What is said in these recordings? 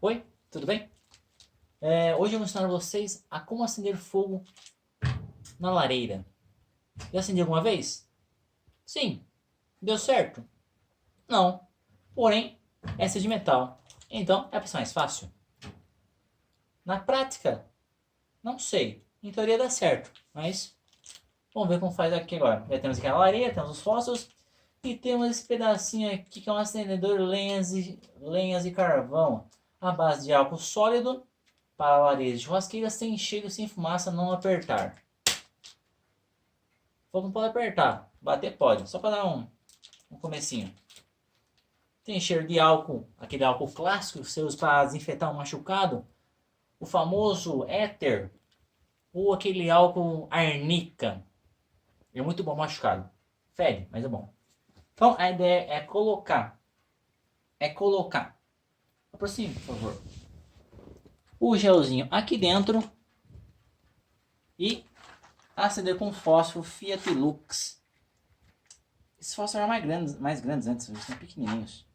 Oi, tudo bem? Hoje eu vou ensinar vocês a como acender fogo na lareira. Já acendi alguma vez? Sim. Deu certo? Não. Porém, essa é de metal. Então, é a opção mais fácil. Na prática, não sei. Em teoria dá certo, mas vamos ver como faz aqui agora. Já temos aqui a lareira, temos os fósforos e temos esse pedacinho aqui que é um acendedor lenhas e carvão à base de álcool sólido para lareiras de churrasqueira sem cheiro, sem fumaça, não apertar. O fogo não pode apertar, bater pode, só para dar um comecinho. Tem cheiro de álcool, aquele álcool clássico que você usa para desinfetar um machucado, o famoso éter, ou aquele álcool arnica. É muito bom machucado. Fede, mas é bom. Então a ideia é colocar. Aproxime, por favor. O gelzinho aqui dentro e acender com fósforo Fiat Lux. Esses fósforos eram mais grandes antes, eles são pequenininhos.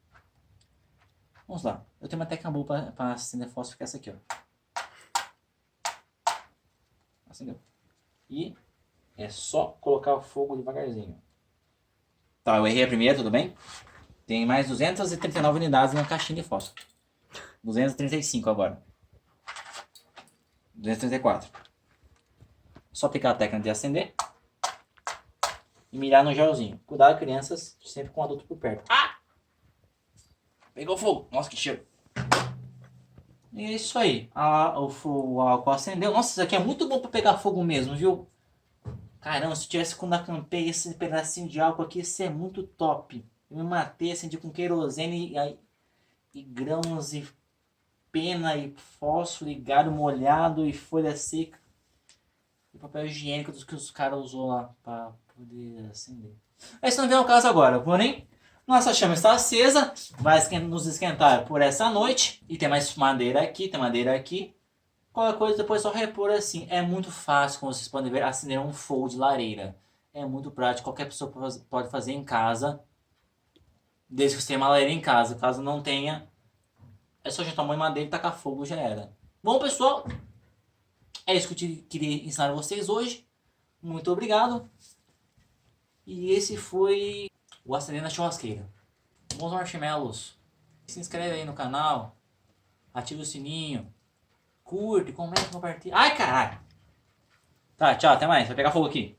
Vamos lá, eu tenho uma técnica boa para acender fósforo, que é essa aqui, ó. Acendeu. E é só colocar o fogo devagarzinho. Tá, eu errei a primeira, tudo bem? Tem mais 239 unidades na caixinha de fósforo. 235 agora. 234. Só aplicar a técnica de acender e mirar no gelzinho. Cuidado, crianças, sempre com o adulto por perto. Ah! Pegou fogo. Nossa, que cheiro. E é isso aí. O álcool acendeu. Nossa, isso aqui é muito bom para pegar fogo mesmo, viu? Caramba, se eu tivesse quando acampei esse pedacinho de álcool aqui, isso é muito top. Eu me matei, acendi com querosene e grãos e pena e fósforo e galho molhado e folha seca. E papel higiênico dos que os caras usou lá para poder acender. Esse não vem ao caso agora, porém, nossa chama está acesa, vai nos esquentar por essa noite. E tem mais madeira aqui, Qualquer coisa depois só repor assim. É muito fácil, como vocês podem ver, acender um fogo de lareira. É muito prático, qualquer pessoa pode fazer em casa. Desde que você tenha uma lareira em casa. Caso não tenha, é só juntar uma madeira e tacar fogo, já era. Bom, pessoal, é isso que eu queria ensinar a vocês hoje. Muito obrigado. E esse foi o Acender na Churrasqueira. Bons marshmallows. Se inscreve aí no canal. Ativa o sininho. Curte, comenta, compartilha. Ai, caralho. Tá, tchau, até mais. Vai pegar fogo aqui.